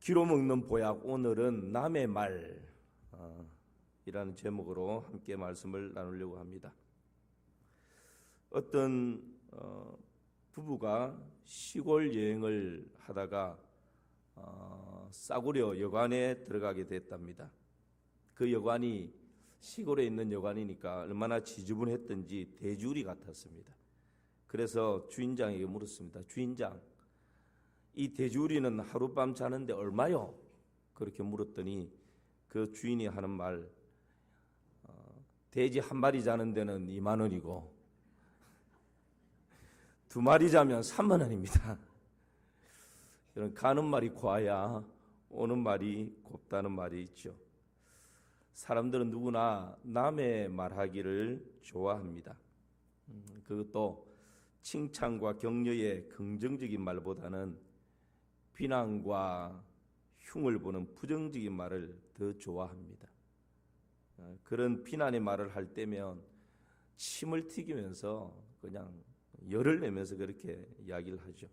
귀로 먹는 보약, 오늘은 남의 말 이라는 제목으로 함께 말씀을 나누려고 합니다. 어떤 부부가 시골 여행을 하다가 싸구려 여관에 들어가게 됐답니다. 그 여관이 시골에 있는 여관이니까 얼마나 지저분했던지 돼지우리 같았습니다. 그래서 주인장에게 물었습니다. 주인장, 이 돼지우리는 하룻밤 자는데 얼마요? 그렇게 물었더니 그 주인이 하는 말, 돼지 한 마리 자는 데는 2만 원이고 2마리 자면 3만 원입니다. 이런 가는 말이 고와야 오는 말이 곱다는 말이 있죠. 사람들은 누구나 남의 말하기를 좋아합니다. 그것도 칭찬과 격려의 긍정적인 말보다는 비난과 흉을 보는 부정적인 말을 더 좋아합니다. 그런 비난의 말을 할 때면 침을 튀기면서 그냥 열을 내면서 그렇게 이야기를 하죠.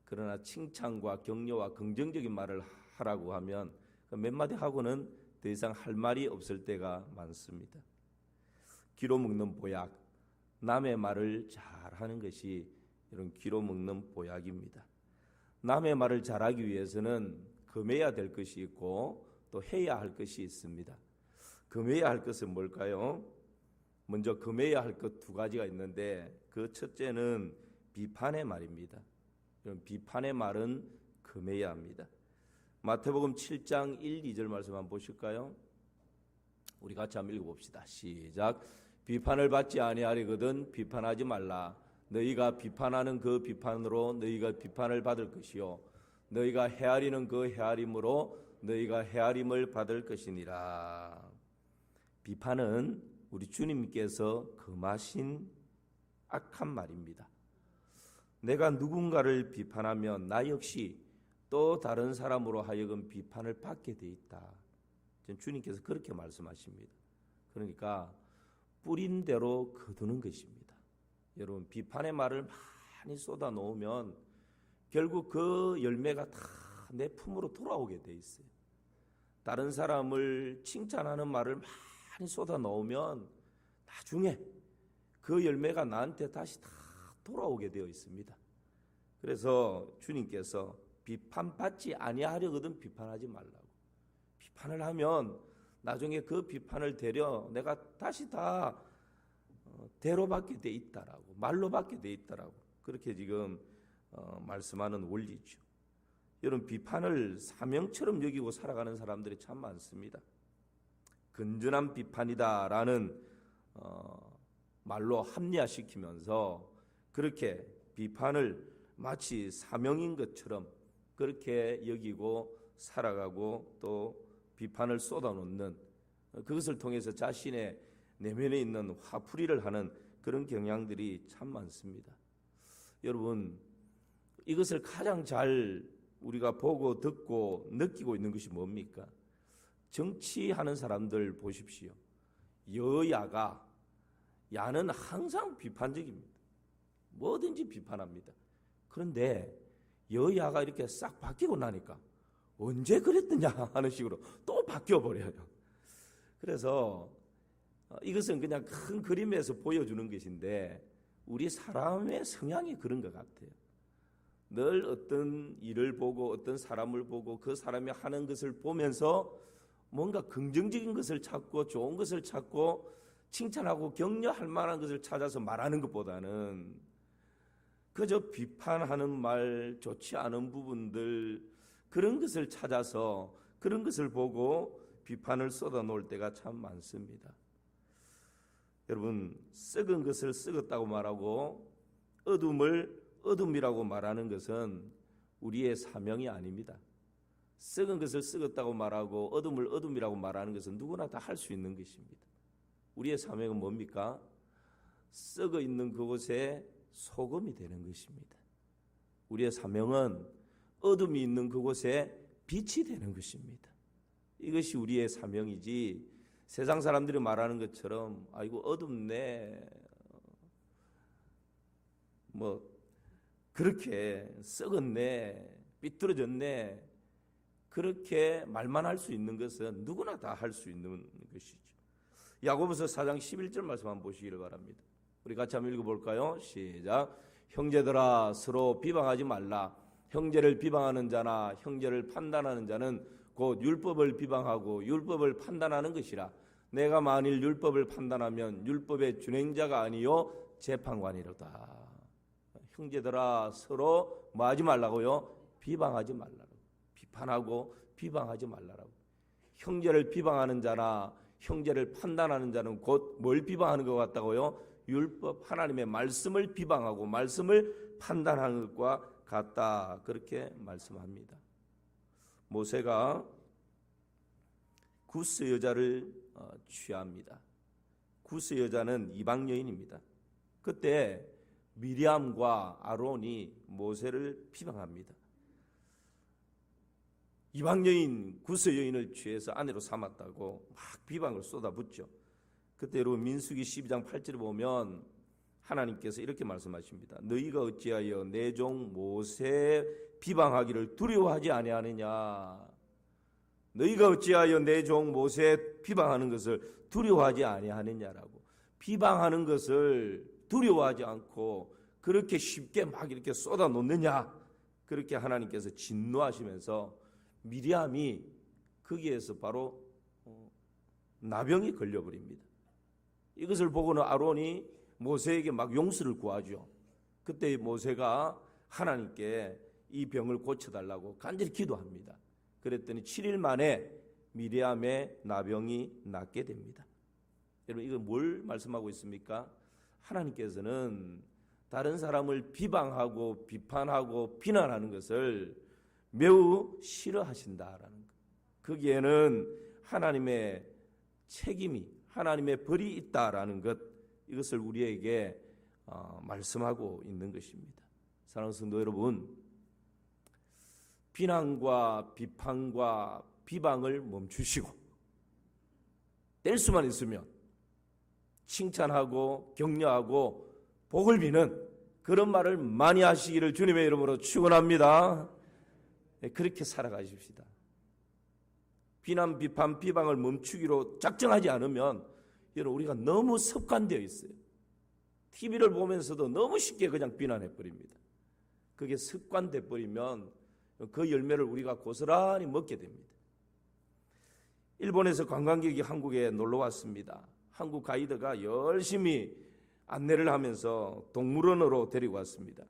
그러나 칭찬과 격려와 긍정적인 말을 하라고 하면 몇 마디 하고는 더 이상 할 말이 없을 때가 많습니다. 귀로 먹는 보약, 남의 말을 잘하는 것이 이런 귀로 먹는 보약입니다. 남의 말을 잘하기 위해서는 금해야 될 것이 있고 또 해야 할 것이 있습니다. 금해야 할 것은 뭘까요? 먼저 금해야 할 것 2가지가 있는데 그 첫째는 비판의 말입니다. 비판의 말은 금해야 합니다. 마태복음 7장 1, 2절 말씀 한번 보실까요? 우리 같이 한번 읽어봅시다. 시작. 비판을 받지 아니하리거든 비판하지 말라. 너희가 비판하는 그 비판으로 너희가 비판을 받을 것이요 너희가 헤아리는 그 헤아림으로 너희가 헤아림을 받을 것이니라. 비판은 우리 주님께서 금하신 악한 말입니다. 내가 누군가를 비판하면 나 역시 또 다른 사람으로 하여금 비판을 받게 돼 있다. 주님께서 그렇게 말씀하십니다. 그러니까 뿌린 대로 거두는 것입니다. 여러분, 비판의 말을 많이 쏟아 놓으면 결국 그 열매가 다 내 품으로 돌아오게 돼 있어요. 다른 사람을 칭찬하는 말을 많이 쏟아 놓으면 나중에 그 열매가 나한테 다시 다 돌아오게 되어 있습니다. 그래서 주님께서 비판받지 아니하려거든 비판하지 말라고. 비판을 하면 나중에 그 비판을 되려 내가 다시 다 대로 받게 돼 있다라고, 말로 받게 돼 있다라고, 그렇게 지금 말씀하는 원리죠. 여러분, 비판을 사명처럼 여기고 살아가는 사람들이 참 많습니다. 건전한 비판이다라는 말로 합리화시키면서 그렇게 비판을 마치 사명인 것처럼 그렇게 여기고 살아가고 또 비판을 쏟아놓는, 그것을 통해서 자신의 내면에 있는 화풀이를 하는 그런 경향들이 참 많습니다. 여러분, 이것을 가장 잘 우리가 보고 듣고 느끼고 있는 것이 뭡니까? 정치하는 사람들 보십시오. 여야가, 야는 항상 비판적입니다. 뭐든지 비판합니다. 그런데 여야가 이렇게 싹 바뀌고 나니까 언제 그랬더냐 하는 식으로 또 바뀌어버려요. 그래서 이것은 그냥 큰 그림에서 보여주는 것인데 우리 사람의 성향이 그런 것 같아요. 늘 어떤 일을 보고 어떤 사람을 보고 그 사람이 하는 것을 보면서 뭔가 긍정적인 것을 찾고 좋은 것을 찾고 칭찬하고 격려할 만한 것을 찾아서 말하는 것보다는 그저 비판하는 말, 좋지 않은 부분들, 그런 것을 찾아서 그런 것을 보고 비판을 쏟아놓을 때가 참 많습니다. 여러분, 썩은 것을 썩었다고 말하고 어둠을 어둠이라고 말하는 것은 우리의 사명이 아닙니다. 썩은 것을 썩었다고 말하고 어둠을 어둠이라고 말하는 것은 누구나 다 할 수 있는 것입니다. 우리의 사명은 뭡니까? 썩어 있는 그곳에 소금이 되는 것입니다. 우리의 사명은 어둠이 있는 그곳에 빛이 되는 것입니다. 이것이 우리의 사명이지, 세상 사람들이 말하는 것처럼 아이고 어둡네, 뭐 그렇게 썩었네, 삐뚤어졌네, 그렇게 말만 할 수 있는 것은 누구나 다 할 수 있는 것이죠. 야고보서 4장 11절 말씀 한번 보시기를 바랍니다. 우리 같이 한번 읽어볼까요? 시작. 형제들아 서로 비방하지 말라. 형제를 비방하는 자나 형제를 판단하는 자는 곧 율법을 비방하고 율법을 판단하는 것이라. 내가 만일 율법을 판단하면 율법의 준행자가 아니요 재판관이로다. 형제들아 서로 뭐 하지 말라고요? 비방하지 말라고. 비판하고 비방하지 말라고. 형제를 비방하는 자나 형제를 판단하는 자는 곧 뭘 비방하는 것 같다고요? 율법 하나님의 말씀을 비방하고 말씀을 판단하는 것과 같다. 그렇게 말씀합니다. 모세가 구스 여자를 취합니다. 구스 여자는 이방 여인입니다. 그때 미리암과 아론이 모세를 비방합니다. 이방 여인 구스 여인을 취해서 아내로 삼았다고 막 비방을 쏟아붓죠. 그때 여러분 민수기 12장 8절에 보면 하나님께서 이렇게 말씀하십니다. 너희가 어찌하여 내 종 모세 비방하기를 두려워하지 아니하느냐. 너희가 어찌하여 내 종 모세 비방하는 것을 두려워하지 아니하느냐라고. 비방하는 것을 두려워하지 않고 그렇게 쉽게 막 이렇게 쏟아놓느냐. 그렇게 하나님께서 진노하시면서 미리암이 거기에서 바로 나병이 걸려버립니다. 이것을 보고는 아론이 모세에게 막 용서를 구하죠. 그때 모세가 하나님께 이 병을 고쳐달라고 간절히 기도합니다. 그랬더니 7일 만에 미리암의 나병이 낫게 됩니다. 여러분 이거 뭘 말씀하고 있습니까? 하나님께서는 다른 사람을 비방하고 비판하고 비난하는 것을 매우 싫어하신다라는 것. 거기에는 하나님의 책임이 하나님의 벌이 있다라는 것, 이것을 우리에게 말씀하고 있는 것입니다. 사랑하는 성도 여러분, 비난과 비판과 비방을 멈추시고 뗄 수만 있으면 칭찬하고 격려하고 복을 비는 그런 말을 많이 하시기를 주님의 이름으로 축원합니다. 그렇게 살아가십시다. 비난, 비판, 비방을 멈추기로 작정하지 않으면 여러분 우리가 너무 습관되어 있어요. TV를 보면서도 너무 쉽게 그냥 비난해버립니다. 그게 습관돼버리면 그 열매를 우리가 고스란히 먹게 됩니다. 일본에서 관광객이 한국에 놀러 왔습니다. 한국 가이드가 열심히 안내를 하면서 동물원으로 데리고 왔습니다.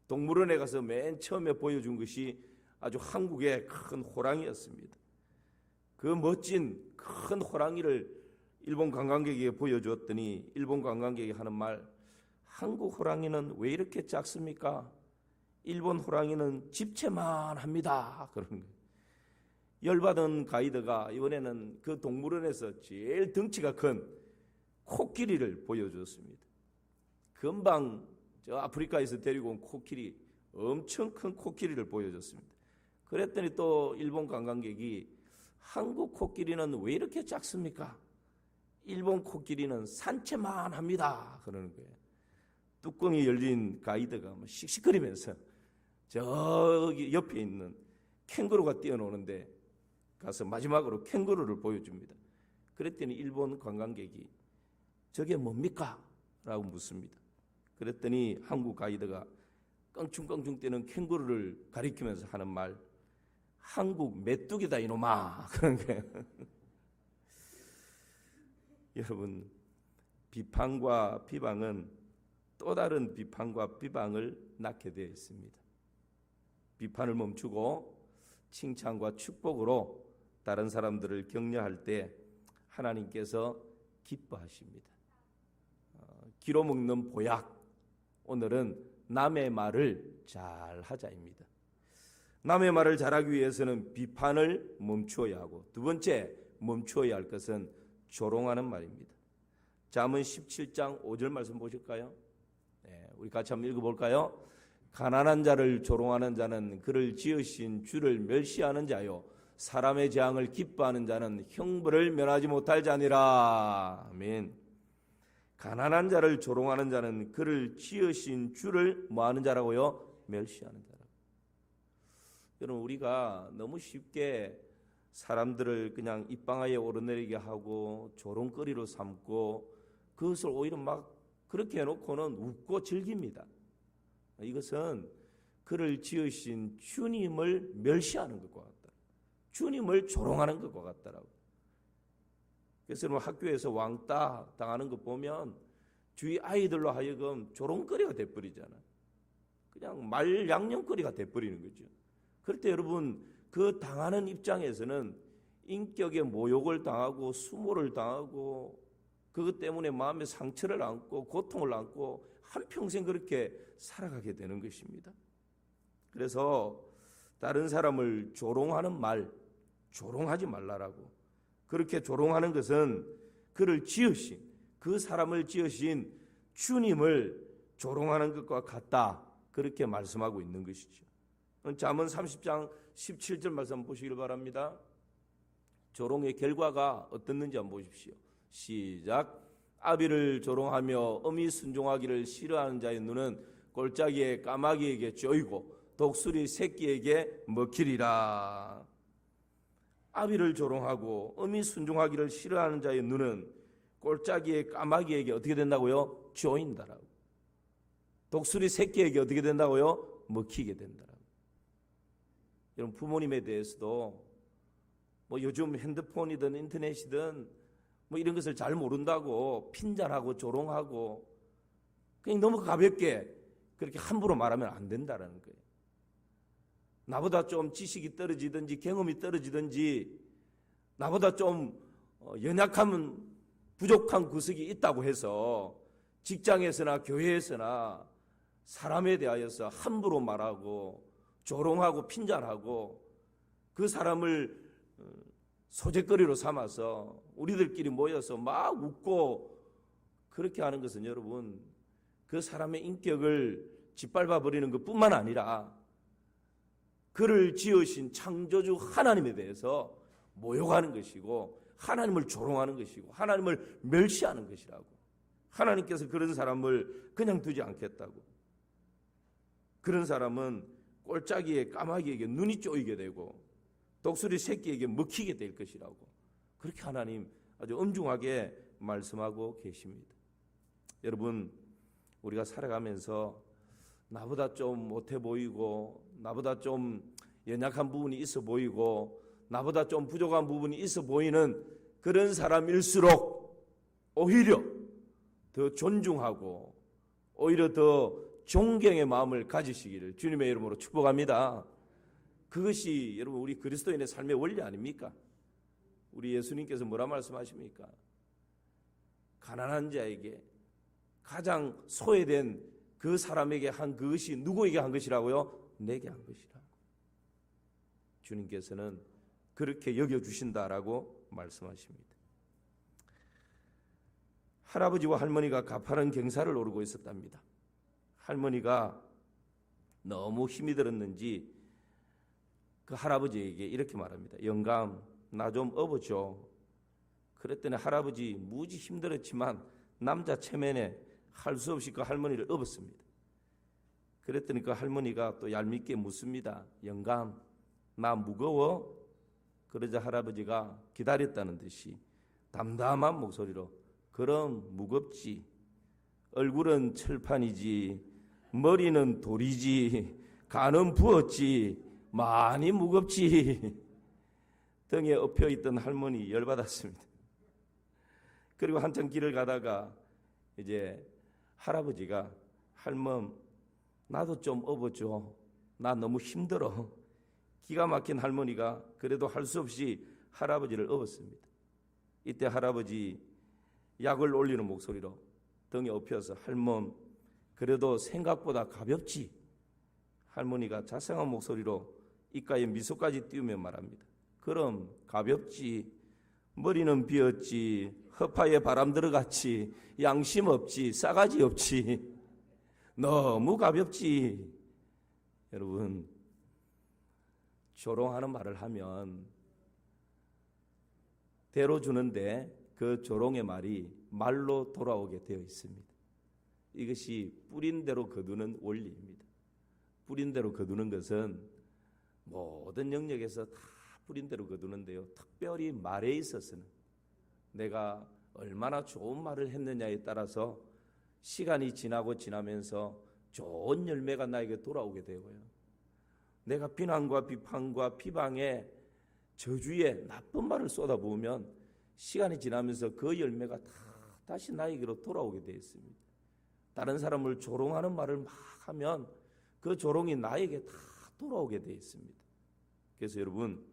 동물원에 가서 맨 처음에 보여준 것이 아주 한국의 큰 호랑이였습니다. 그 멋진 큰 호랑이를 일본 관광객에게 보여주었더니 일본 관광객이 하는 말, 한국 호랑이는 왜 이렇게 작습니까? 일본 호랑이는 집채만 합니다. 그런 거예요. 열받은 가이드가 이번에는 그 동물원에서 제일 덩치가 큰 코끼리를 보여주었습니다. 금방 저 아프리카에서 데리고 온 코끼리, 엄청 큰 코끼리를 보여줬습니다. 그랬더니 또 일본 관광객이 한국 코끼리는 왜 이렇게 작습니까? 일본 코끼리는 산채만 합니다. 그러는 거예요. 뚜껑이 열린 가이드가 씩씩거리면서 저기 옆에 있는 캥거루가 뛰어노는데 가서 마지막으로 캥거루를 보여줍니다. 그랬더니 일본 관광객이 저게 뭡니까? 라고 묻습니다. 그랬더니 한국 가이드가 껑충껑충 뛰는 캥거루를 가리키면서 하는 말, 한국 메뚜기다 이놈아. 그런 거예요. 여러분, 비판과 비방은 또 다른 비판과 비방을 낳게 되어 있습니다. 비판을 멈추고 칭찬과 축복으로 다른 사람들을 격려할 때 하나님께서 기뻐하십니다. 기로 먹는 보약, 오늘은 남의 말을 잘 하자입니다. 남의 말을 잘하기 위해서는 비판을 멈추어야 하고, 두 번째 멈추어야 할 것은 조롱하는 말입니다. 잠언 17장 5절 말씀 보실까요? 네, 우리 같이 한번 읽어볼까요? 가난한 자를 조롱하는 자는 그를 지으신 주를 멸시하는 자요, 사람의 재앙을 기뻐하는 자는 형벌을 면하지 못할 자니라. 아멘. 가난한 자를 조롱하는 자는 그를 지으신 주를 뭐하는 자라고요? 멸시하는 자라고. 여러분, 우리가 너무 쉽게 사람들을 그냥 입방아에 오르내리게 하고 조롱거리로 삼고 그것을 오히려 막 그렇게 해놓고는 웃고 즐깁니다. 이것은 그를 지으신 주님을 멸시하는 것과 같다. 주님을 조롱하는 것과 같다라고. 그래서 학교에서 왕따 당하는 거 보면 주위 아이들로 하여금 조롱거리가 돼버리잖아. 그냥 말 양념거리가 돼버리는 거죠. 그럴 때 여러분, 그 당하는 입장에서는 인격의 모욕을 당하고 수모를 당하고 그것 때문에 마음의 상처를 안고 고통을 안고 한평생 그렇게 살아가게 되는 것입니다. 그래서 다른 사람을 조롱하는 말, 조롱하지 말라라고. 그렇게 조롱하는 것은 그를 지으신, 그 사람을 지으신 주님을 조롱하는 것과 같다. 그렇게 말씀하고 있는 것이죠. 잠언 30장 17절 말씀 보시길 바랍니다. 조롱의 결과가 어떻는지 한번 보십시오. 시작. 아비를 조롱하며 엄히 순종하기를 싫어하는 자의 눈은 골짜기에 까마귀에게 쪼이고 독수리 새끼에게 먹히리라. 아비를 조롱하고 엄히 순종하기를 싫어하는 자의 눈은 골짜기에 까마귀에게 어떻게 된다고요? 쪼인다라고. 독수리 새끼에게 어떻게 된다고요? 먹히게 된다라고. 여러분, 부모님에 대해서도 뭐 요즘 핸드폰이든 인터넷이든 뭐 이런 것을 잘 모른다고 핀잔하고 조롱하고 그냥 너무 가볍게 그렇게 함부로 말하면 안 된다라는 거예요. 나보다 좀 지식이 떨어지든지 경험이 떨어지든지 나보다 좀 연약한 부족한 구석이 있다고 해서 직장에서나 교회에서나 사람에 대하여서 함부로 말하고 조롱하고 핀잔하고 그 사람을 소재거리로 삼아서 우리들끼리 모여서 막 웃고 그렇게 하는 것은 여러분, 그 사람의 인격을 짓밟아 버리는 것뿐만 아니라 그를 지으신 창조주 하나님에 대해서 모욕하는 것이고 하나님을 조롱하는 것이고 하나님을 멸시하는 것이라고. 하나님께서 그런 사람을 그냥 두지 않겠다고. 그런 사람은 골짜기에 까마귀에게 눈이 쪼이게 되고 독수리 새끼에게 먹히게 될 것이라고. 그렇게 하나님 아주 엄중하게 말씀하고 계십니다. 여러분, 우리가 살아가면서 나보다 좀 못해 보이고 나보다 좀 연약한 부분이 있어 보이고 나보다 좀 부족한 부분이 있어 보이는 그런 사람일수록 오히려 더 존중하고 오히려 더 존경의 마음을 가지시기를 주님의 이름으로 축복합니다. 그것이 여러분 우리 그리스도인의 삶의 원리 아닙니까? 우리 예수님께서 뭐라 말씀하십니까? 가난한 자에게 가장 소외된 그 사람에게 한 그것이 누구에게 한 것이라고요? 내게 한 것이라고. 주님께서는 그렇게 여겨주신다라고 말씀하십니다. 할아버지와 할머니가 가파른 경사를 오르고 있었답니다. 할머니가 너무 힘이 들었는지 그 할아버지에게 이렇게 말합니다. 영감, 나 좀 업어줘. 그랬더니 할아버지 무지 힘들었지만 남자 체면에 할 수 없이 그 할머니를 업었습니다. 그랬더니 그 할머니가 또 얄밉게 묻습니다. 영감, 나 무거워? 그러자 할아버지가 기다렸다는 듯이 담담한 목소리로 그럼 무겁지. 얼굴은 철판이지 머리는 돌이지 간은 부었지 많이 무겁지. 등에 엎혀있던 할머니 열받았습니다. 그리고 한참 길을 가다가 이제 할아버지가 할멈 나도 좀 업어줘. 나 너무 힘들어. 기가 막힌 할머니가 그래도 할 수 없이 할아버지를 업었습니다. 이때 할아버지 약을 올리는 목소리로 등에 엎혀서 할멈 그래도 생각보다 가볍지. 할머니가 자상한 목소리로 입가에 미소까지 띄우며 말합니다. 그럼 가볍지. 머리는 비었지. 허파에 바람 들어갔지. 양심 없지. 싸가지 없지. 너무 가볍지. 여러분, 조롱하는 말을 하면 대로 주는데 그 조롱의 말이 말로 돌아오게 되어 있습니다. 이것이 뿌린 대로 거두는 원리입니다. 뿌린 대로 거두는 것은 모든 영역에서 다 뿌린 대로 거두는데요. 특별히 말에 있어서는 내가 얼마나 좋은 말을 했느냐에 따라서 시간이 지나면서 좋은 열매가 나에게 돌아오게 되고요. 내가 비난과 비판과 비방에 저주에 나쁜 말을 쏟아부으면 시간이 지나면서 그 열매가 다시 나에게로 돌아오게 되어 있습니다. 다른 사람을 조롱하는 말을 막 하면 그 조롱이 나에게 다 돌아오게 되어 있습니다. 그래서 여러분,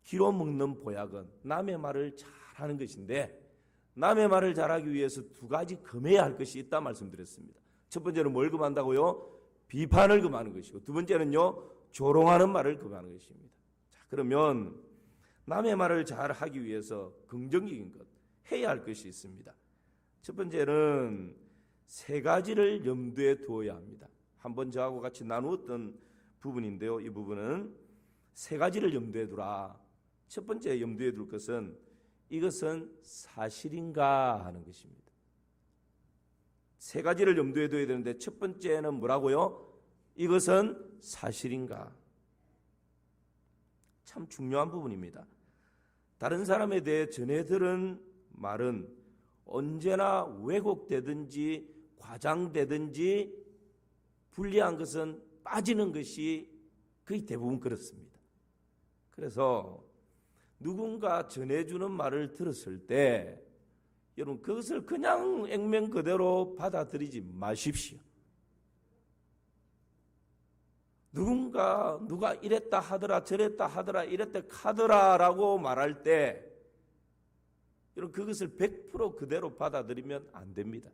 기로 먹는 보약은 남의 말을 잘하는 것인데 남의 말을 잘하기 위해서 두 가지 금해야 할 것이 있다 말씀드렸습니다. 첫 번째는 뭘 금한다고요? 비판을 금하는 것이고, 두 번째는요, 조롱하는 말을 금하는 것입니다. 자, 그러면 남의 말을 잘하기 위해서 긍정적인 것 해야 할 것이 있습니다. 첫 번째는 세 가지를 염두에 두어야 합니다. 한번 저하고 같이 나누었던 부분인데요. 이 부분은 세 가지를 염두에 두라. 첫 번째 염두에 둘 것은 이것은 사실인가 하는 것입니다. 세 가지를 염두에 둬야 되는데 첫 번째는 뭐라고요? 이것은 사실인가? 참 중요한 부분입니다. 다른 사람에 대해 전해 들은 말은 언제나 왜곡되든지 과장되든지 불리한 것은 빠지는 것이 거의 대부분 그렇습니다. 그래서 누군가 전해주는 말을 들었을 때 여러분 그것을 그냥 액면 그대로 받아들이지 마십시오. 누가 이랬다 하더라 저랬다 하더라 이랬다 카더라라고 말할 때 여러분 그것을 100% 그대로 받아들이면 안 됩니다.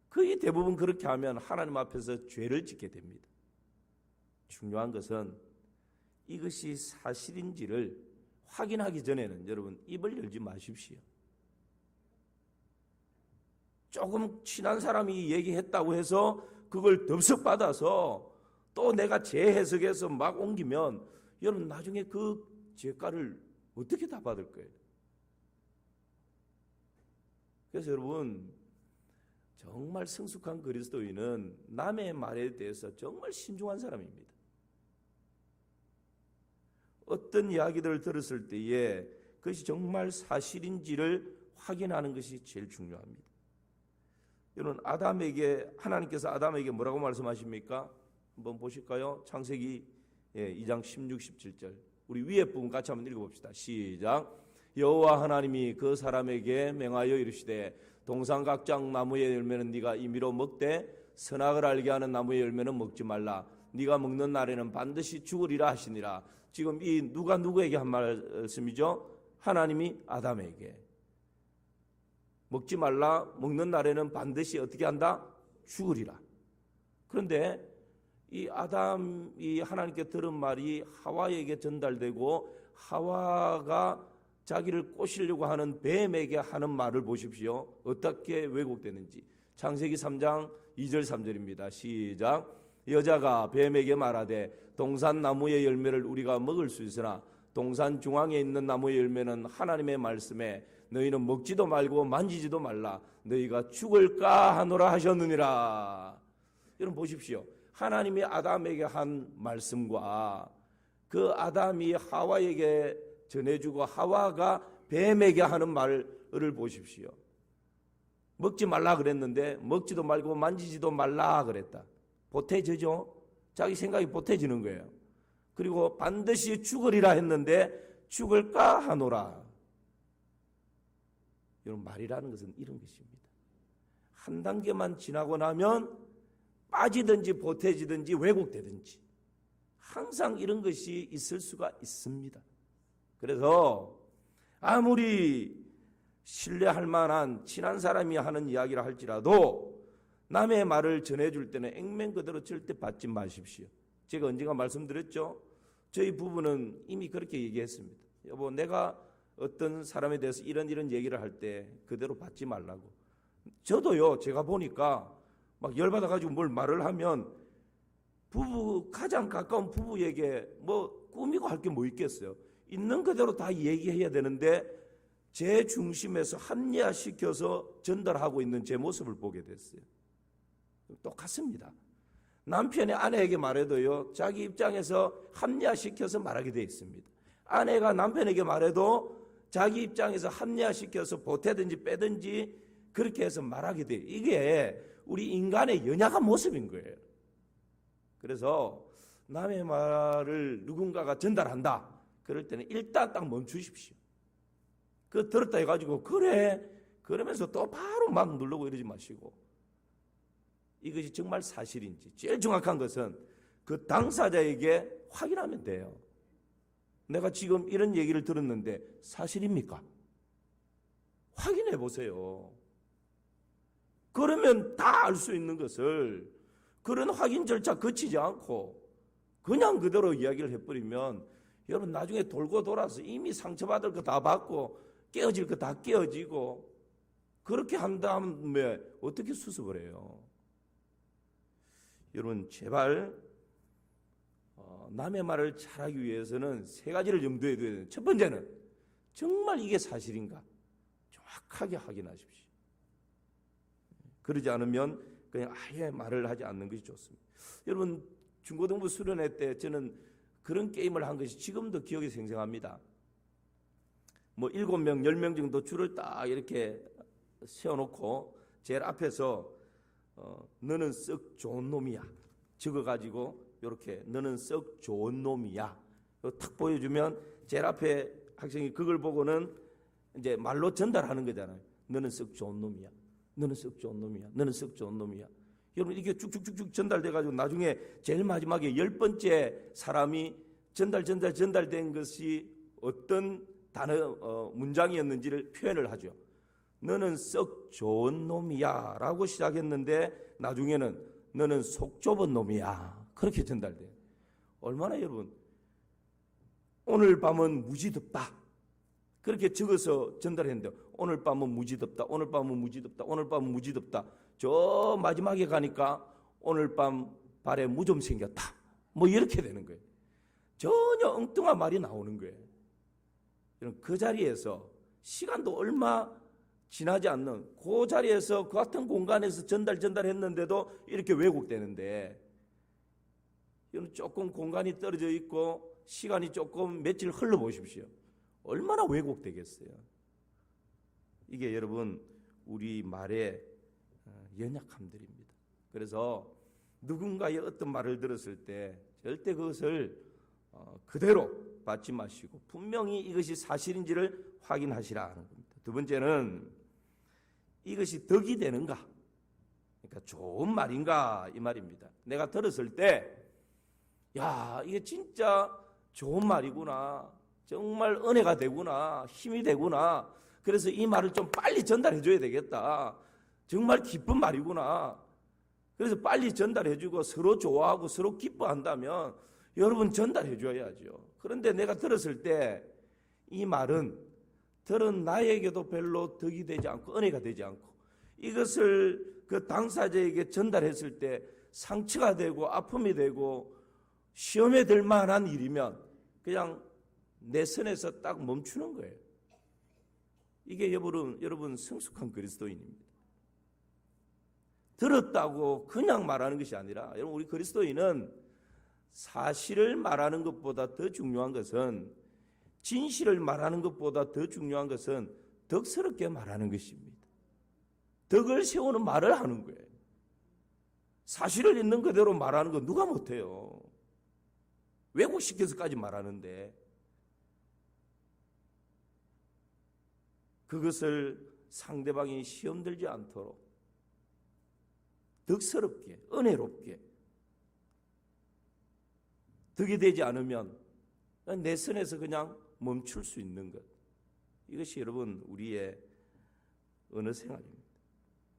거의 대부분 그렇게 하면 하나님 앞에서 죄를 짓게 됩니다. 중요한 것은 이것이 사실인지를 확인하기 전에는 여러분 입을 열지 마십시오. 조금 친한 사람이 얘기했다고 해서 그걸 덥석 받아서 또 내가 재해석해서 막 옮기면 여러분 나중에 그 죄가를 어떻게 다 받을 거예요? 그래서 여러분 정말 성숙한 그리스도인은 남의 말에 대해서 정말 신중한 사람입니다. 어떤 이야기들을 들었을 때에 그것이 정말 사실인지를 확인하는 것이 제일 중요합니다. 여러분 하나님께서 아담에게 뭐라고 말씀하십니까? 한번 보실까요? 창세기 2장 16, 17절 우리 위에 부분 같이 한번 읽어봅시다. 시작. 여호와 하나님이 그 사람에게 맹하여 이르시되 동산각장 나무의 열매는 네가 임의로 먹되 선악을 알게 하는 나무의 열매는 먹지 말라. 네가 먹는 날에는 반드시 죽으리라 하시니라. 지금 이 누가 누구에게 한 말씀이죠? 하나님이 아담에게 먹지 말라. 먹는 날에는 반드시 어떻게 한다? 죽으리라. 그런데 이 아담이 하나님께 들은 말이 하와에게 전달되고 하와가 자기를 꼬시려고 하는 뱀에게 하는 말을 보십시오. 어떻게 왜곡되는지. 창세기 3장 2절 3절입니다. 시작. 여자가 뱀에게 말하되 동산 나무의 열매를 우리가 먹을 수 있으나 동산 중앙에 있는 나무의 열매는 하나님의 말씀에 너희는 먹지도 말고 만지지도 말라. 너희가 죽을까 하노라 하셨느니라. 여러분 보십시오. 하나님이 아담에게 한 말씀과 그 아담이 하와에게 전해주고 하와가 뱀에게 하는 말을 보십시오. 먹지 말라 그랬는데 먹지도 말고 만지지도 말라 그랬다. 보태지죠. 자기 생각이 보태지는 거예요. 그리고 반드시 죽으리라 했는데 죽을까 하노라. 여러분 말이라는 것은 이런 것입니다. 한 단계만 지나고 나면 빠지든지 보태지든지 왜곡되든지 항상 이런 것이 있을 수가 있습니다. 그래서 아무리 신뢰할 만한 친한 사람이 하는 이야기를 할지라도 남의 말을 전해줄 때는 액면 그대로 절대 받지 마십시오. 제가 언젠가 말씀드렸죠. 저희 부부는 이미 그렇게 얘기했습니다. 여보 내가 어떤 사람에 대해서 이런 얘기를 할 때 그대로 받지 말라고. 저도요 제가 보니까 막 열받아가지고 뭘 말을 하면 가장 가까운 부부에게 뭐 꾸미고 할 게 뭐 있겠어요. 있는 그대로 다 얘기해야 되는데 제 중심에서 합리화시켜서 전달하고 있는 제 모습을 보게 됐어요. 똑같습니다. 남편이 아내에게 말해도요, 자기 입장에서 합리화시켜서 말하게 되어 있습니다. 아내가 남편에게 말해도 자기 입장에서 합리화시켜서 보태든지 빼든지 그렇게 해서 말하게 돼요. 이게 우리 인간의 연약한 모습인 거예요. 그래서 남의 말을 누군가가 전달한다. 그럴 때는 일단 딱 멈추십시오. 그 들었다 해가지고 그래 그러면서 또 바로 막 누르고 이러지 마시고, 이것이 정말 사실인지 제일 정확한 것은 그 당사자에게 확인하면 돼요. 내가 지금 이런 얘기를 들었는데 사실입니까? 확인해 보세요. 그러면 다 알 수 있는 것을 그런 확인 절차 거치지 않고 그냥 그대로 이야기를 해버리면 여러분 나중에 돌고 돌아서 이미 상처받을 거 다 받고 깨어질 거 다 깨어지고, 그렇게 한 다음에 어떻게 수습을 해요? 여러분 제발 남의 말을 잘하기 위해서는 세 가지를 염두에 둬야 돼요. 첫 번째는 정말 이게 사실인가 정확하게 확인하십시오. 그러지 않으면 그냥 아예 말을 하지 않는 것이 좋습니다. 여러분 중고등부 수련회 때 저는 그런 게임을 한 것이 지금도 기억이 생생합니다. 뭐 7명, 10명 정도 줄을 딱 이렇게 세워놓고 제일 앞에서 너는 썩 좋은 놈이야 적어가지고 이렇게 너는 썩 좋은 놈이야 탁 보여주면 제일 앞에 학생이 그걸 보고는 이제 말로 전달하는 거잖아요. 너는 썩 좋은 놈이야, 너는 썩 좋은 놈이야, 너는 썩 좋은 놈이야. 여러분 이게 쭉쭉쭉쭉 전달돼가지고 나중에 제일 마지막에 10번째 사람이 전달된 것이 어떤 단어 문장이었는지를 표현을 하죠. 너는 썩 좋은 놈이야 라고 시작했는데 나중에는 너는 속 좁은 놈이야 그렇게 전달돼요. 얼마나 여러분 오늘 밤은 무지 덥다 그렇게 적어서 전달했는데 오늘 밤은 무지 덥다, 오늘 밤은 무지 덥다, 오늘 밤은 무지 덥다. 저 마지막에 가니까 오늘 밤 발에 무좀 생겼다 뭐 이렇게 되는 거예요. 전혀 엉뚱한 말이 나오는 거예요. 그 자리에서 시간도 얼마 지나지 않는 그 자리에서 그 같은 공간에서 전달했는데도 이렇게 왜곡되는데, 조금 공간이 떨어져 있고 시간이 조금 며칠 흘러보십시오. 얼마나 왜곡되겠어요. 이게 여러분 우리 말의 연약함들입니다. 그래서 누군가의 어떤 말을 들었을 때 절대 그것을 그대로 받지 마시고 분명히 이것이 사실인지를 확인하시라는 겁니다. 두 번째는 이것이 덕이 되는가, 그러니까 좋은 말인가 이 말입니다. 내가 들었을 때 야 이게 진짜 좋은 말이구나, 정말 은혜가 되구나, 힘이 되구나, 그래서 이 말을 좀 빨리 전달해 줘야 되겠다, 정말 기쁜 말이구나, 그래서 빨리 전달해 주고 서로 좋아하고 서로 기뻐한다면 여러분 전달해 줘야죠. 그런데 내가 들었을 때 이 말은 들은 나에게도 별로 덕이 되지 않고 은혜가 되지 않고 이것을 그 당사자에게 전달했을 때 상처가 되고 아픔이 되고 시험에 들 만한 일이면 그냥 내 선에서 딱 멈추는 거예요. 이게 여러분 성숙한 그리스도인입니다. 들었다고 그냥 말하는 것이 아니라, 여러분 우리 그리스도인은 사실을 말하는 것보다 더 중요한 것은, 진실을 말하는 것보다 더 중요한 것은 덕스럽게 말하는 것입니다. 덕을 세우는 말을 하는 거예요. 사실을 있는 그대로 말하는 거 누가 못해요. 왜곡시켜서까지 말하는데 그것을 상대방이 시험 들지 않도록 덕스럽게 은혜롭게, 덕이 되지 않으면 내 선에서 그냥 멈출 수 있는 것, 이것이 여러분 우리의 언어 생활입니다.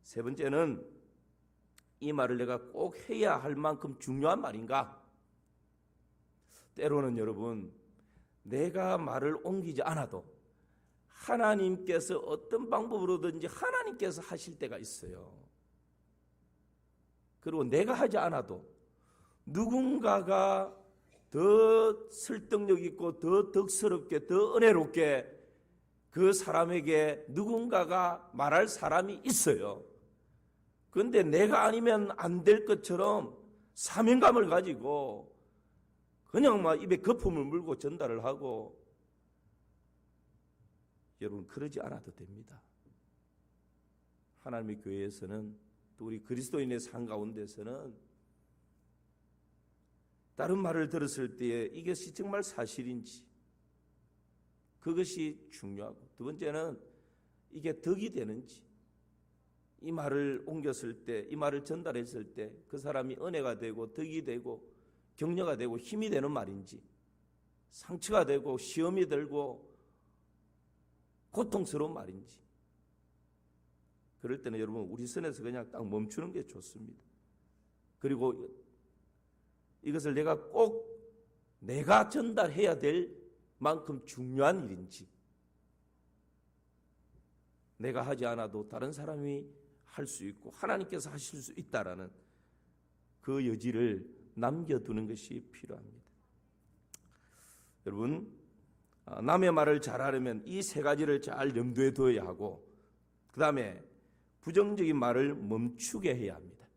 세 번째는 이 말을 내가 꼭 해야 할 만큼 중요한 말인가? 때로는 여러분 내가 말을 옮기지 않아도 하나님께서 어떤 방법으로든지 하나님께서 하실 때가 있어요. 그리고 내가 하지 않아도 누군가가 더 설득력 있고 더 덕스럽게 더 은혜롭게 그 사람에게 누군가가 말할 사람이 있어요. 그런데 내가 아니면 안 될 것처럼 사명감을 가지고 그냥 막 입에 거품을 물고 전달을 하고, 여러분 그러지 않아도 됩니다. 하나님의 교회에서는, 또 우리 그리스도인의 삶 가운데서는 다른 말을 들었을 때에 이것이 정말 사실인지, 그것이 중요하고, 두 번째는 이게 덕이 되는지, 이 말을 옮겼을 때, 이 말을 전달했을 때 그 사람이 은혜가 되고 덕이 되고 격려가 되고 힘이 되는 말인지, 상처가 되고 시험이 들고 고통스러운 말인지, 그럴 때는 여러분 우리 선에서 그냥 딱 멈추는 게 좋습니다. 그리고 이것을 내가 전달해야 될 만큼 중요한 일인지, 내가 하지 않아도 다른 사람이 할 수 있고 하나님께서 하실 수 있다라는 그 여지를 남겨두는 것이 필요합니다. 여러분, 남의 말을 잘하려면 이 세 가지를 잘 염두에 두어야 하고, 그 다음에 부정적인 말을 멈추게 해야 합니다.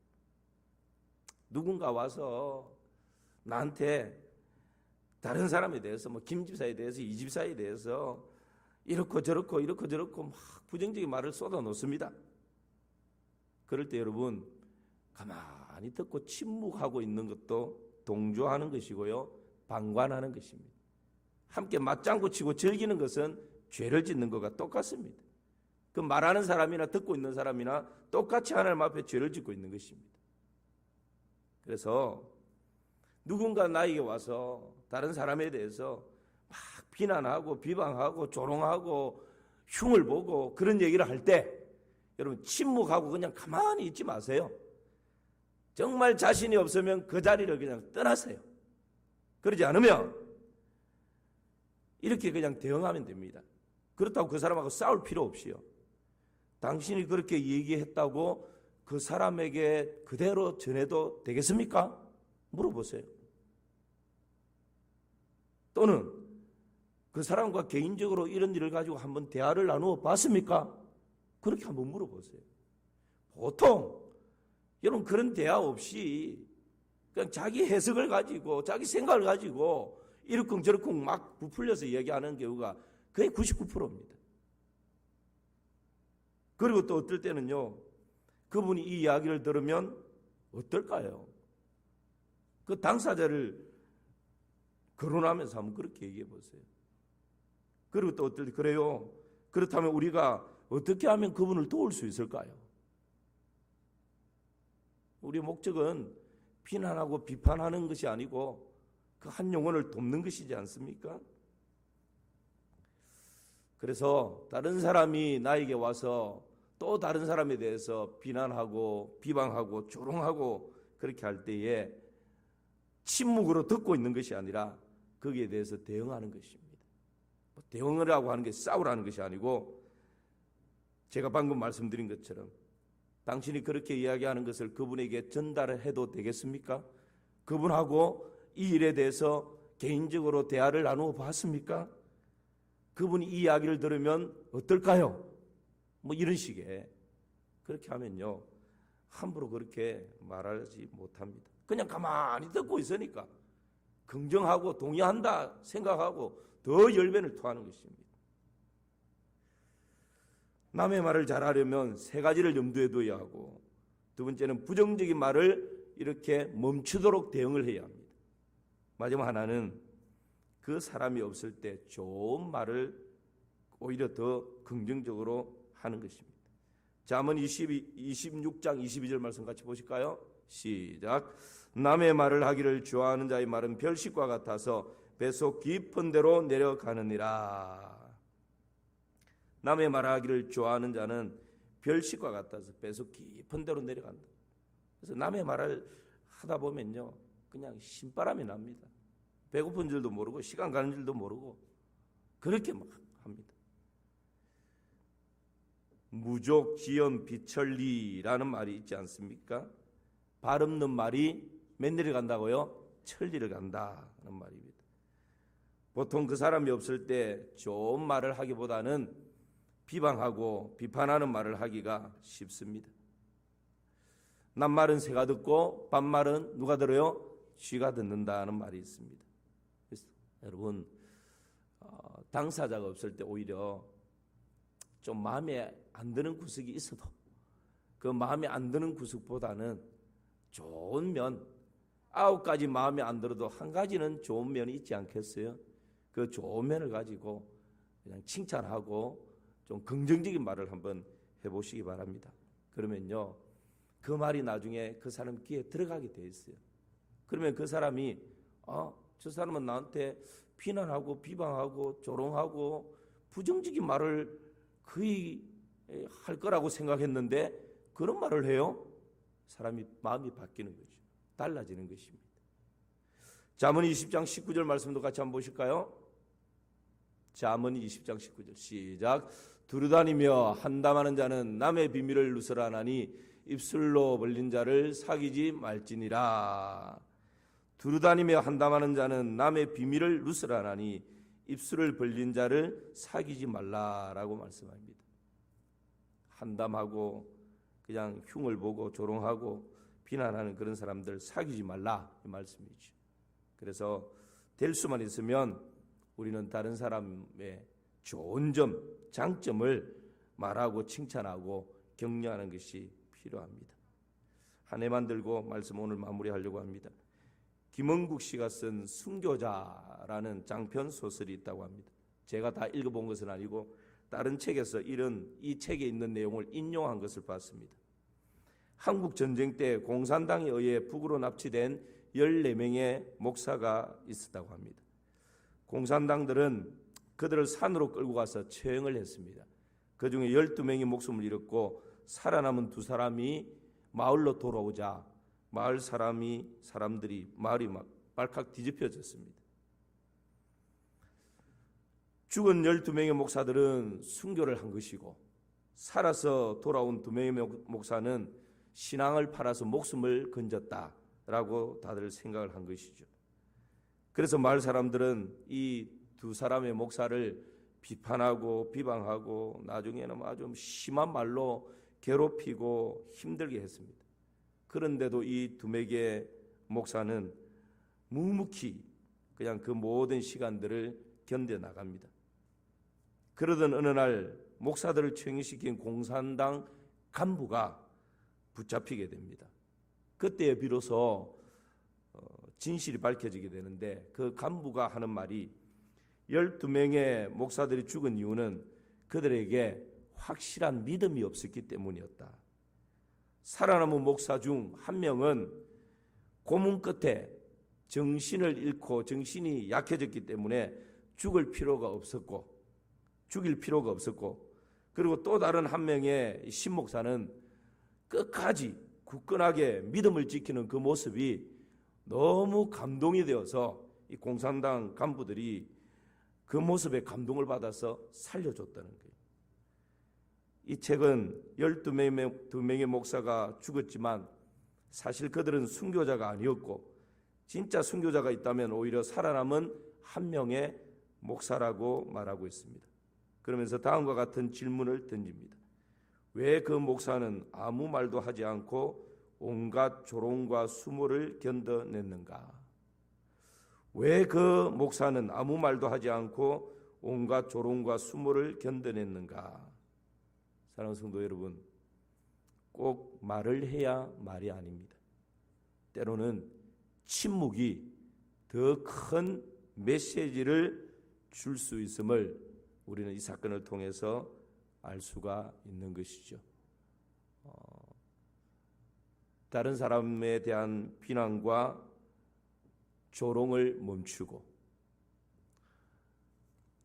누군가 와서 나한테 다른 사람에 대해서, 김 집사에 대해서, 이 집사에 대해서 이렇고 저렇고 막 부정적인 말을 쏟아 놓습니다. 그럴 때 여러분 가만히 듣고 침묵하고 있는 것도 동조하는 것이고요, 방관하는 것입니다. 함께 맞장구 치고 즐기는 것은 죄를 짓는 것과 똑같습니다. 그 말하는 사람이나 듣고 있는 사람이나 똑같이 하나님 앞에 죄를 짓고 있는 것입니다. 그래서 누군가 나에게 와서 다른 사람에 대해서 막 비난하고 비방하고 조롱하고 흉을 보고 그런 얘기를 할 때 여러분 침묵하고 그냥 가만히 있지 마세요. 정말 자신이 없으면 그 자리를 그냥 떠나세요. 그러지 않으면 이렇게 그냥 대응하면 됩니다. 그렇다고 그 사람하고 싸울 필요 없이요, 당신이 그렇게 얘기했다고 그 사람에게 그대로 전해도 되겠습니까? 물어보세요. 또는 그 사람과 개인적으로 이런 일을 가지고 한번 대화를 나누어 봤습니까? 그렇게 한번 물어보세요. 보통 여러분 그런 대화 없이 그냥 자기 해석을 가지고 자기 생각을 가지고 이러쿵저러쿵 막 부풀려서 얘기하는 경우가 거의 99%입니다. 그리고 또 어떨 때는요, 그분이 이 이야기를 들으면 어떨까요? 그 당사자를 거론하면서 한번 그렇게 얘기해 보세요. 그리고 또 어떨 때, 그래요, 그렇다면 우리가 어떻게 하면 그분을 도울 수 있을까요? 우리의 목적은 비난하고 비판하는 것이 아니고 그 한 영혼을 돕는 것이지 않습니까? 그래서 다른 사람이 나에게 와서 또 다른 사람에 대해서 비난하고 비방하고 조롱하고 그렇게 할 때에 침묵으로 듣고 있는 것이 아니라 거기에 대해서 대응하는 것입니다. 대응을 하고 하는 게 싸우라는 것이 아니고, 제가 방금 말씀드린 것처럼 당신이 그렇게 이야기하는 것을 그분에게 전달을 해도 되겠습니까? 그분하고 이 일에 대해서 개인적으로 대화를 나누어 봤습니까? 그분이 이 이야기를 들으면 어떨까요? 이런 식의, 그렇게 하면요 함부로 그렇게 말하지 못합니다. 그냥 가만히 듣고 있으니까 긍정하고 동의한다 생각하고 더 열변을 토하는 것입니다. 남의 말을 잘하려면 세 가지를 염두에 둬야 하고, 두 번째는 부정적인 말을 이렇게 멈추도록 대응을 해야 합니다. 마지막 하나는 그 사람이 없을 때 좋은 말을 오히려 더 긍정적으로 하는 것입니다. 잠언 26장 22절 말씀 같이 보실까요? 시작. 남의 말을 하기를 좋아하는 자의 말은 별식과 같아서 뱃속 깊은 데로 내려가느니라. 남의 말하기를 좋아하는 자는 별식과 같아서 뱃속 깊은 데로 내려간다. 그래서 남의 말을 하다 보면요 그냥 신바람이 납니다. 배고픈 줄도 모르고 시간 가는 줄도 모르고 그렇게 막 합니다. 무족 지연 비천리라는 말이 있지 않습니까? 발 없는 말이 몇 리를 간다고요? 천리를 간다는 말입니다. 보통 그 사람이 없을 때 좋은 말을 하기보다는 비방하고 비판하는 말을 하기가 쉽습니다. 낱말은 새가 듣고 반말은 누가 들어요? 쥐가 듣는다는 말이 있습니다. 그래서 여러분, 당사자가 없을 때 오히려 좀 마음에 안 드는 구석이 있어도 그 마음에 안 드는 구석보다는 좋은 면, 9가지 마음에 안 들어도 한 가지는 좋은 면이 있지 않겠어요? 그 좋은 면을 가지고 그냥 칭찬하고 좀 긍정적인 말을 한번 해보시기 바랍니다. 그러면요, 그 말이 나중에 그 사람 귀에 들어가게 돼 있어요. 그러면 그 사람이 저 사람은 나한테 비난하고 비방하고 조롱하고 부정적인 말을 거의 할 거라고 생각했는데 그런 말을 해요. 사람이 마음이 바뀌는 거죠. 달라지는 것입니다. 잠언 20장 19절 말씀도 같이 한번 보실까요? 잠언 20장 19절 시작. 두루다니며 한담하는 자는 남의 비밀을 누설하나니 입술로 벌린 자를 사귀지 말지니라. 두루다니며 한담하는 자는 남의 비밀을 누설하나니 입술을 벌린 자를 사귀지 말라라고 말씀합니다. 한담하고 그냥 흉을 보고 조롱하고 비난하는 그런 사람들 사귀지 말라 이 말씀이죠. 그래서 될 수만 있으면 우리는 다른 사람의 좋은 점, 장점을 말하고 칭찬하고 격려하는 것이 필요합니다. 한 해만 들고 말씀 오늘 마무리하려고 합니다. 김원국 씨가 쓴 순교자라는 장편 소설이 있다고 합니다. 제가 다 읽어본 것은 아니고 다른 책에서 이 책에 있는 내용을 인용한 것을 봤습니다. 한국 전쟁 때 공산당에 의해 북으로 납치된 14명의 목사가 있었다고 합니다. 공산당들은 그들을 산으로 끌고 가서 처형을 했습니다. 그중에 12명이 목숨을 잃었고 살아남은 2사람이 마을로 돌아오자 사람들이 마을이 막 발칵 뒤집혀졌습니다. 죽은 12명의 목사들은 순교를 한 것이고 살아서 돌아온 2명의 목사는 신앙을 팔아서 목숨을 건졌다라고 다들 생각을 한 것이죠. 그래서 마을 사람들은 이 2사람의 목사를 비판하고 비방하고 나중에는 아주 심한 말로 괴롭히고 힘들게 했습니다. 그런데도 이 2명의 목사는 묵묵히 그냥 그 모든 시간들을 견뎌나갑니다. 그러던 어느 날 목사들을 처형시킨 공산당 간부가 붙잡히게 됩니다. 그때 비로소 진실이 밝혀지게 되는데 그 간부가 하는 말이 12명의 목사들이 죽은 이유는 그들에게 확실한 믿음이 없었기 때문이었다. 살아남은 목사 중 한 명은 고문 끝에 정신을 잃고 정신이 약해졌기 때문에 죽일 필요가 없었고 그리고 또 다른 한 명의 신목사는 끝까지 굳건하게 믿음을 지키는 그 모습이 너무 감동이 되어서 이 공산당 간부들이 그 모습에 감동을 받아서 살려줬다는 거예요. 이 책은 12명의 목사가 죽었지만 사실 그들은 순교자가 아니었고 진짜 순교자가 있다면 오히려 살아남은 한 명의 목사라고 말하고 있습니다. 그러면서 다음과 같은 질문을 던집니다. 왜 그 목사는 아무 말도 하지 않고 온갖 조롱과 수모를 견뎌냈는가? 왜 그 목사는 아무 말도 하지 않고 온갖 조롱과 수모를 견뎌냈는가? 사랑하는 성도 여러분, 꼭 말을 해야 말이 아닙니다. 때로는 침묵이 더 큰 메시지를 줄 수 있음을 우리는 이 사건을 통해서 알 수가 있는 것이죠. 다른 사람에 대한 비난과 조롱을 멈추고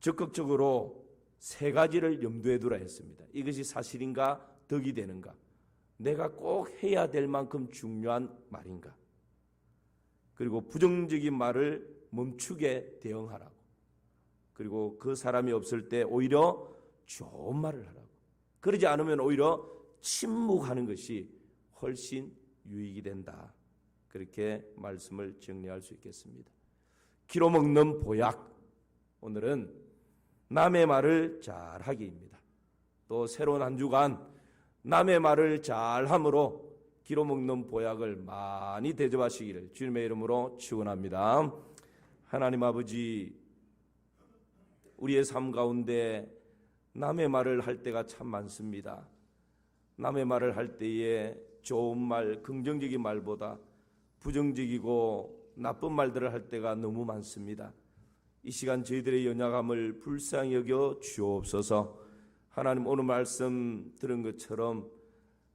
적극적으로 3가지를 염두에 두라 했습니다. 이것이 사실인가 덕이 되는가? 내가 꼭 해야 될 만큼 중요한 말인가? 그리고 부정적인 말을 멈추게 대응하라고. 그리고 그 사람이 없을 때 오히려 좋은 말을 하라고. 그러지 않으면 오히려 침묵하는 것이 훨씬 유익이 된다. 그렇게 말씀을 정리할 수 있겠습니다. 기로 먹는 보약. 오늘은 남의 말을 잘하기입니다. 또 새로운 한 주간 남의 말을 잘함으로 기로 먹는 보약을 많이 대접하시기를 주님의 이름으로 축원합니다. 하나님 아버지, 우리의 삶 가운데 남의 말을 할 때가 참 많습니다. 남의 말을 할 때에 좋은 말, 긍정적인 말보다 부정적이고 나쁜 말들을 할 때가 너무 많습니다. 이 시간 저희들의 연약함을 불쌍히 여겨 주옵소서. 하나님, 오늘 말씀 들은 것처럼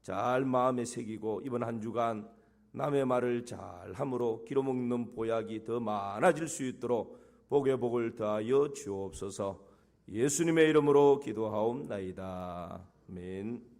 잘 마음에 새기고 이번 한 주간 남의 말을 잘 함으로 기로 먹는 보약이 더 많아질 수 있도록 복의 복을 더하여 주옵소서. 예수님의 이름으로 기도하옵나이다. 아멘.